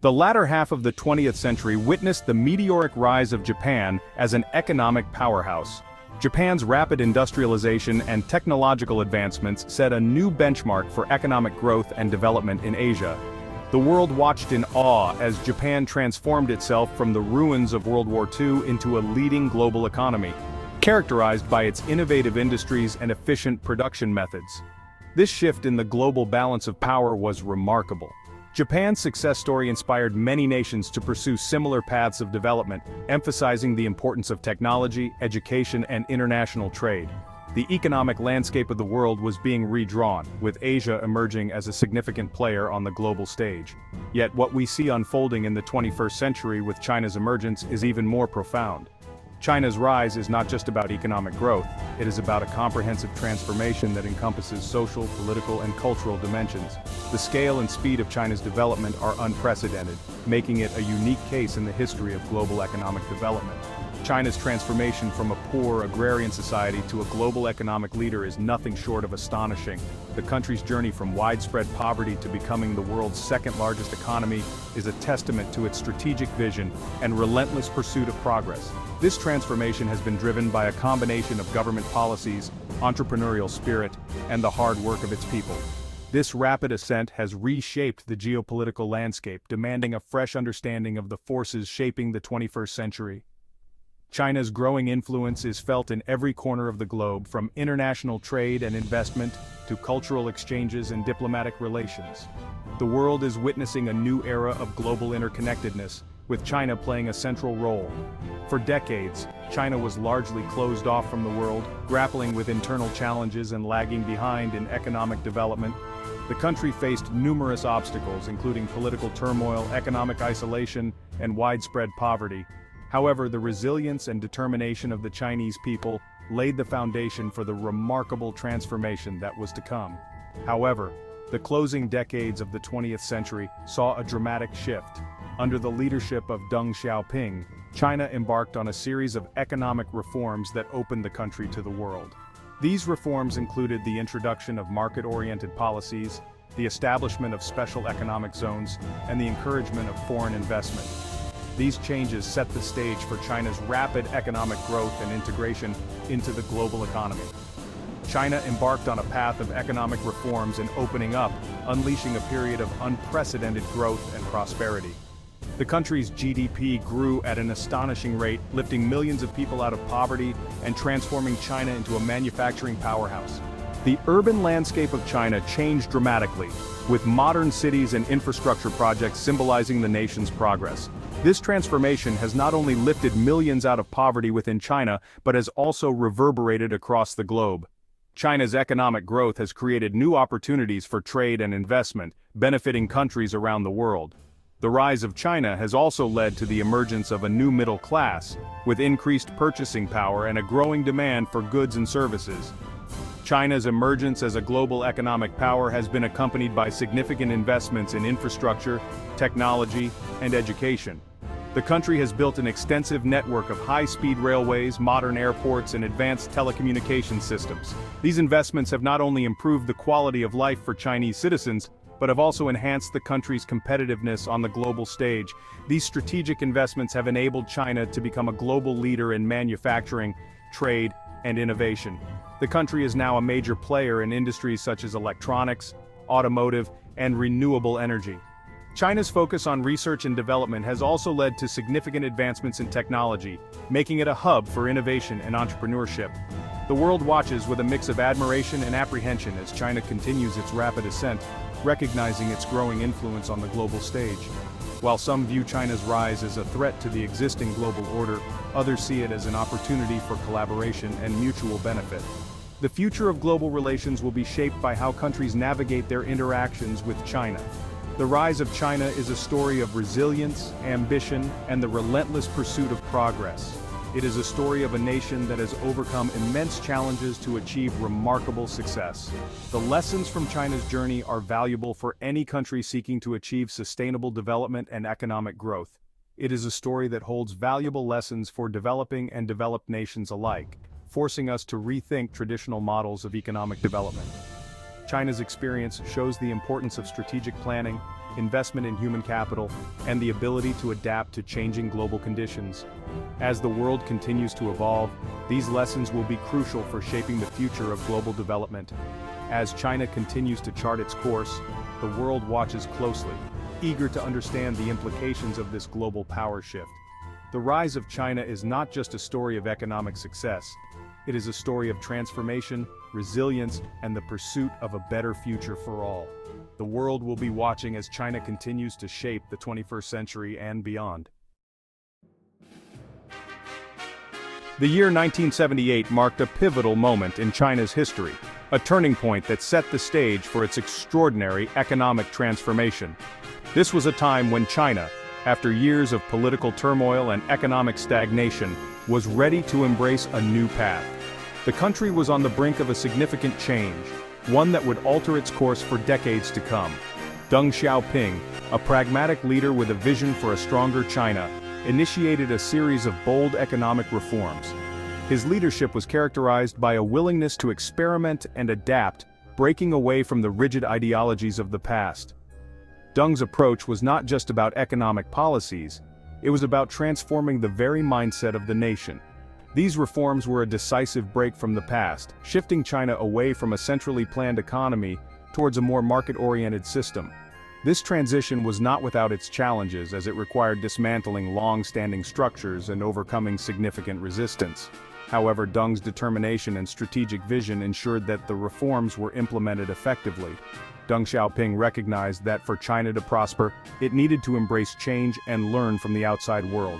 The latter half of the 20th century witnessed the meteoric rise of Japan as an economic powerhouse. Japan's rapid industrialization and technological advancements set a new benchmark for economic growth and development in Asia. The world watched in awe as Japan transformed itself from the ruins of World War II into a leading global economy, characterized by its innovative industries and efficient production methods. This shift in the global balance of power was remarkable. Japan's success story inspired many nations to pursue similar paths of development, emphasizing the importance of technology, education, and international trade. The economic landscape of the world was being redrawn, with Asia emerging as a significant player on the global stage. Yet what we see unfolding in the 21st century with China's emergence is even more profound. China's rise is not just about economic growth, it is about a comprehensive transformation that encompasses social, political, and cultural dimensions. The scale and speed of China's development are unprecedented, making it a unique case in the history of global economic development. China's transformation from a poor agrarian society to a global economic leader is nothing short of astonishing. The country's journey from widespread poverty to becoming the world's second-largest economy is a testament to its strategic vision and relentless pursuit of progress. This transformation has been driven by a combination of government policies, entrepreneurial spirit, and the hard work of its people. This rapid ascent has reshaped the geopolitical landscape, demanding a fresh understanding of the forces shaping the 21st century. China's growing influence is felt in every corner of the globe, from international trade and investment to cultural exchanges and diplomatic relations. The world is witnessing a new era of global interconnectedness, with China playing a central role. For decades, China was largely closed off from the world, grappling with internal challenges and lagging behind in economic development. The country faced numerous obstacles, including political turmoil, economic isolation, and widespread poverty. However, the resilience and determination of the Chinese people laid the foundation for the remarkable transformation that was to come. However, the closing decades of the 20th century saw a dramatic shift. Under the leadership of Deng Xiaoping, China embarked on a series of economic reforms that opened the country to the world. These reforms included the introduction of market-oriented policies, the establishment of special economic zones, and the encouragement of foreign investment. These changes set the stage for China's rapid economic growth and integration into the global economy. China embarked on a path of economic reforms and opening up, unleashing a period of unprecedented growth and prosperity. The country's GDP grew at an astonishing rate, lifting millions of people out of poverty and transforming China into a manufacturing powerhouse. The urban landscape of China changed dramatically, with modern cities and infrastructure projects symbolizing the nation's progress. This transformation has not only lifted millions out of poverty within China, but has also reverberated across the globe. China's economic growth has created new opportunities for trade and investment, benefiting countries around the world. The rise of China has also led to the emergence of a new middle class, with increased purchasing power and a growing demand for goods and services. China's emergence as a global economic power has been accompanied by significant investments in infrastructure, technology, and education. The country has built an extensive network of high-speed railways, modern airports, and advanced telecommunications systems. These investments have not only improved the quality of life for Chinese citizens, but have also enhanced the country's competitiveness on the global stage. These strategic investments have enabled China to become a global leader in manufacturing, trade, and innovation. The country is now a major player in industries such as electronics, automotive, and renewable energy. China's focus on research and development has also led to significant advancements in technology, making it a hub for innovation and entrepreneurship. The world watches with a mix of admiration and apprehension as China continues its rapid ascent, recognizing its growing influence on the global stage. While some view China's rise as a threat to the existing global order, others see it as an opportunity for collaboration and mutual benefit. The future of global relations will be shaped by how countries navigate their interactions with China. The rise of China is a story of resilience, ambition, and the relentless pursuit of progress. It is a story of a nation that has overcome immense challenges to achieve remarkable success. The lessons from China's journey are valuable for any country seeking to achieve sustainable development and economic growth. It is a story that holds valuable lessons for developing and developed nations alike, forcing us to rethink traditional models of economic development. China's experience shows the importance of strategic planning, investment in human capital, and the ability to adapt to changing global conditions. As the world continues to evolve, these lessons will be crucial for shaping the future of global development. As China continues to chart its course, the world watches closely, eager to understand the implications of this global power shift. The rise of China is not just a story of economic success. It is a story of transformation, resilience, and the pursuit of a better future for all. The world will be watching as China continues to shape the 21st century and beyond. The year 1978 marked a pivotal moment in China's history, a turning point that set the stage for its extraordinary economic transformation. This was a time when China, after years of political turmoil and economic stagnation, was ready to embrace a new path. The country was on the brink of a significant change, one that would alter its course for decades to come. Deng Xiaoping, a pragmatic leader with a vision for a stronger China, initiated a series of bold economic reforms. His leadership was characterized by a willingness to experiment and adapt, breaking away from the rigid ideologies of the past. Deng's approach was not just about economic policies, it was about transforming the very mindset of the nation. These reforms were a decisive break from the past, shifting China away from a centrally planned economy towards a more market-oriented system. This transition was not without its challenges, as it required dismantling long-standing structures and overcoming significant resistance. However, Deng's determination and strategic vision ensured that the reforms were implemented effectively. Deng Xiaoping recognized that for China to prosper, it needed to embrace change and learn from the outside world.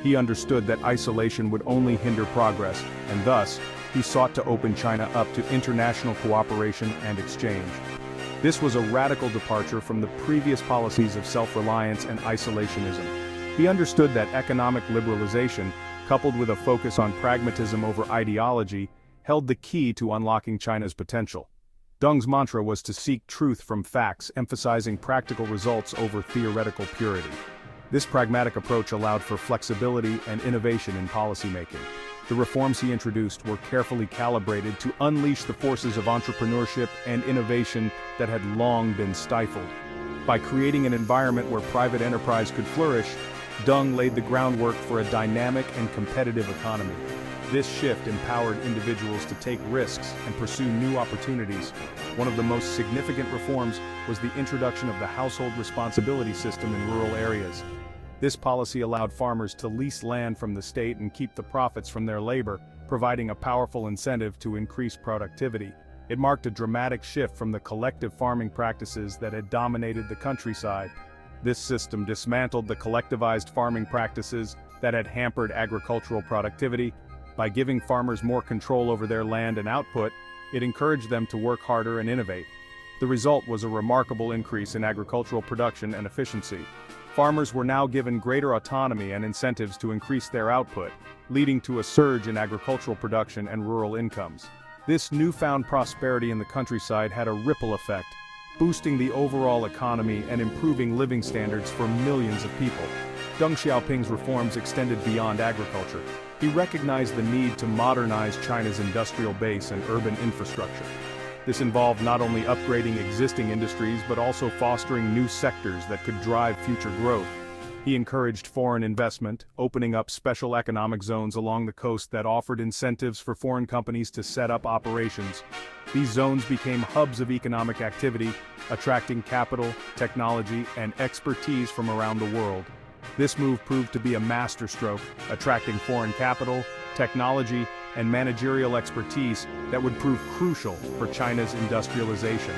He understood that isolation would only hinder progress, and thus, he sought to open China up to international cooperation and exchange. This was a radical departure from the previous policies of self-reliance and isolationism. He understood that economic liberalization, coupled with a focus on pragmatism over ideology, held the key to unlocking China's potential. Deng's mantra was to seek truth from facts, emphasizing practical results over theoretical purity. This pragmatic approach allowed for flexibility and innovation in policymaking. The reforms he introduced were carefully calibrated to unleash the forces of entrepreneurship and innovation that had long been stifled. By creating an environment where private enterprise could flourish, Deng laid the groundwork for a dynamic and competitive economy. This shift empowered individuals to take risks and pursue new opportunities. One of the most significant reforms was the introduction of the household responsibility system in rural areas. This policy allowed farmers to lease land from the state and keep the profits from their labor, providing a powerful incentive to increase productivity. It marked a dramatic shift from the collective farming practices that had dominated the countryside. This system dismantled the collectivized farming practices that had hampered agricultural productivity. By giving farmers more control over their land and output, it encouraged them to work harder and innovate. The result was a remarkable increase in agricultural production and efficiency. Farmers were now given greater autonomy and incentives to increase their output, leading to a surge in agricultural production and rural incomes. This newfound prosperity in the countryside had a ripple effect, boosting the overall economy and improving living standards for millions of people. Deng Xiaoping's reforms extended beyond agriculture. He recognized the need to modernize China's industrial base and urban infrastructure. This involved not only upgrading existing industries but also fostering new sectors that could drive future growth. He encouraged foreign investment, opening up special economic zones along the coast that offered incentives for foreign companies to set up operations. These zones became hubs of economic activity, attracting capital, technology, and expertise from around the world. This move proved to be a masterstroke, attracting foreign capital, technology, and managerial expertise that would prove crucial for China's industrialization.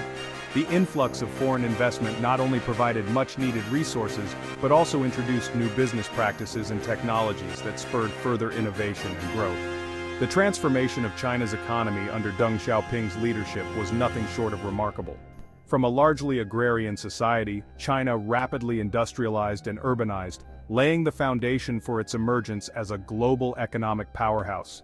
The influx of foreign investment not only provided much-needed resources, but also introduced new business practices and technologies that spurred further innovation and growth. The transformation of China's economy under Deng Xiaoping's leadership was nothing short of remarkable. From a largely agrarian society, China rapidly industrialized and urbanized, laying the foundation for its emergence as a global economic powerhouse.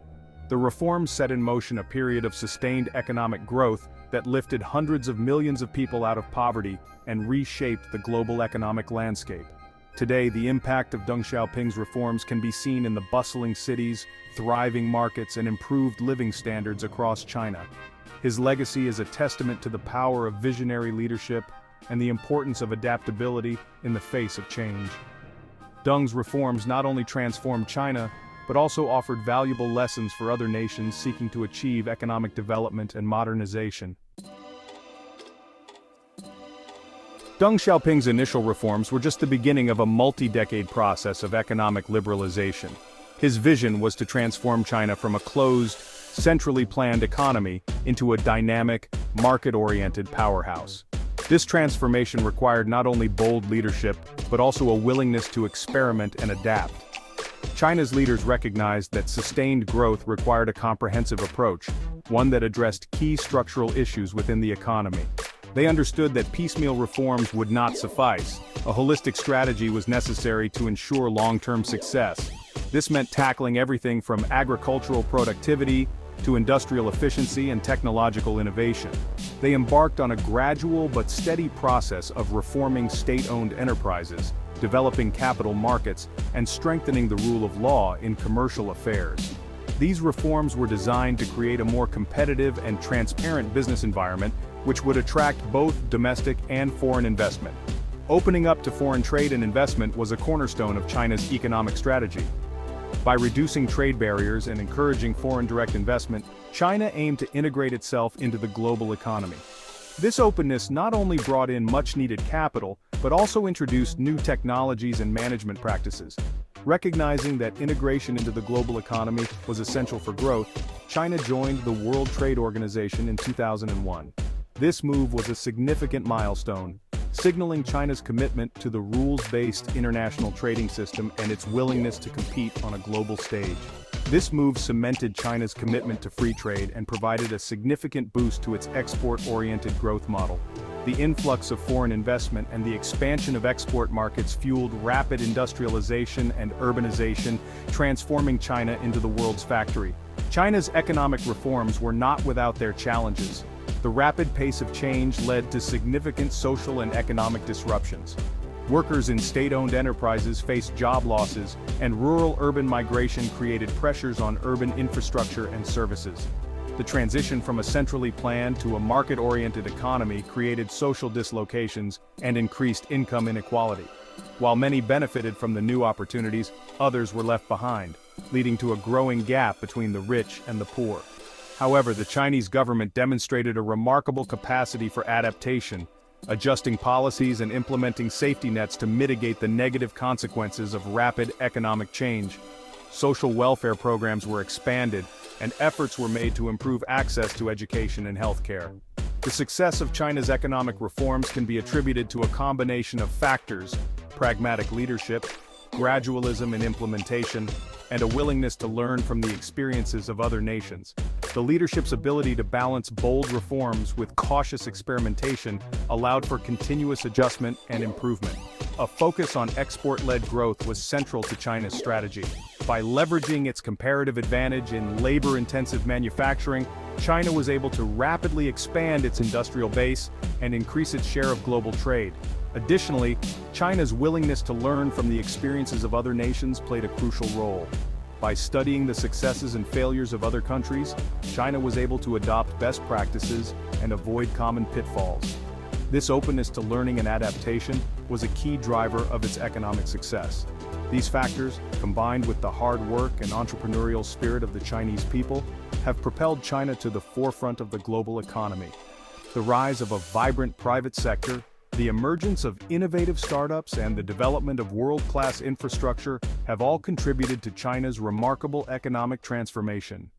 The reforms set in motion a period of sustained economic growth that lifted hundreds of millions of people out of poverty and reshaped the global economic landscape. Today, the impact of Deng Xiaoping's reforms can be seen in the bustling cities, thriving markets, and improved living standards across China. His legacy is a testament to the power of visionary leadership, and the importance of adaptability in the face of change. Deng's reforms not only transformed China, but also offered valuable lessons for other nations seeking to achieve economic development and modernization. Deng Xiaoping's initial reforms were just the beginning of a multi-decade process of economic liberalization. His vision was to transform China from a closed, centrally planned economy into a dynamic, market-oriented powerhouse. This transformation required not only bold leadership, but also a willingness to experiment and adapt. China's leaders recognized that sustained growth required a comprehensive approach, one that addressed key structural issues within the economy. They understood that piecemeal reforms would not suffice. A holistic strategy was necessary to ensure long-term success. This meant tackling everything from agricultural productivity to industrial efficiency and technological innovation. They embarked on a gradual but steady process of reforming state-owned enterprises, developing capital markets, and strengthening the rule of law in commercial affairs. These reforms were designed to create a more competitive and transparent business environment which would attract both domestic and foreign investment. Opening up to foreign trade and investment was a cornerstone of China's economic strategy. By reducing trade barriers and encouraging foreign direct investment, China aimed to integrate itself into the global economy. This openness not only brought in much-needed capital, but also introduced new technologies and management practices. Recognizing that integration into the global economy was essential for growth, China joined the World Trade Organization in 2001. This move was a significant milestone, signaling China's commitment to the rules-based international trading system and its willingness to compete on a global stage. This move cemented China's commitment to free trade and provided a significant boost to its export-oriented growth model. The influx of foreign investment and the expansion of export markets fueled rapid industrialization and urbanization, transforming China into the world's factory. China's economic reforms were not without their challenges. The rapid pace of change led to significant social and economic disruptions. Workers in state-owned enterprises faced job losses, and rural-urban migration created pressures on urban infrastructure and services. The transition from a centrally planned to a market-oriented economy created social dislocations and increased income inequality. While many benefited from the new opportunities, others were left behind, leading to a growing gap between the rich and the poor. However, the Chinese government demonstrated a remarkable capacity for adaptation, adjusting policies and implementing safety nets to mitigate the negative consequences of rapid economic change. Social welfare programs were expanded, and efforts were made to improve access to education and healthcare. The success of China's economic reforms can be attributed to a combination of factors: pragmatic leadership, gradualism in implementation, and a willingness to learn from the experiences of other nations. The leadership's ability to balance bold reforms with cautious experimentation allowed for continuous adjustment and improvement. A focus on export-led growth was central to China's strategy. By leveraging its comparative advantage in labor-intensive manufacturing, China was able to rapidly expand its industrial base and increase its share of global trade. Additionally, China's willingness to learn from the experiences of other nations played a crucial role. By studying the successes and failures of other countries, China was able to adopt best practices and avoid common pitfalls. This openness to learning and adaptation was a key driver of its economic success. These factors, combined with the hard work and entrepreneurial spirit of the Chinese people, have propelled China to the forefront of the global economy. The rise of a vibrant private sector, the emergence of innovative startups, and the development of world-class infrastructure have all contributed to China's remarkable economic transformation.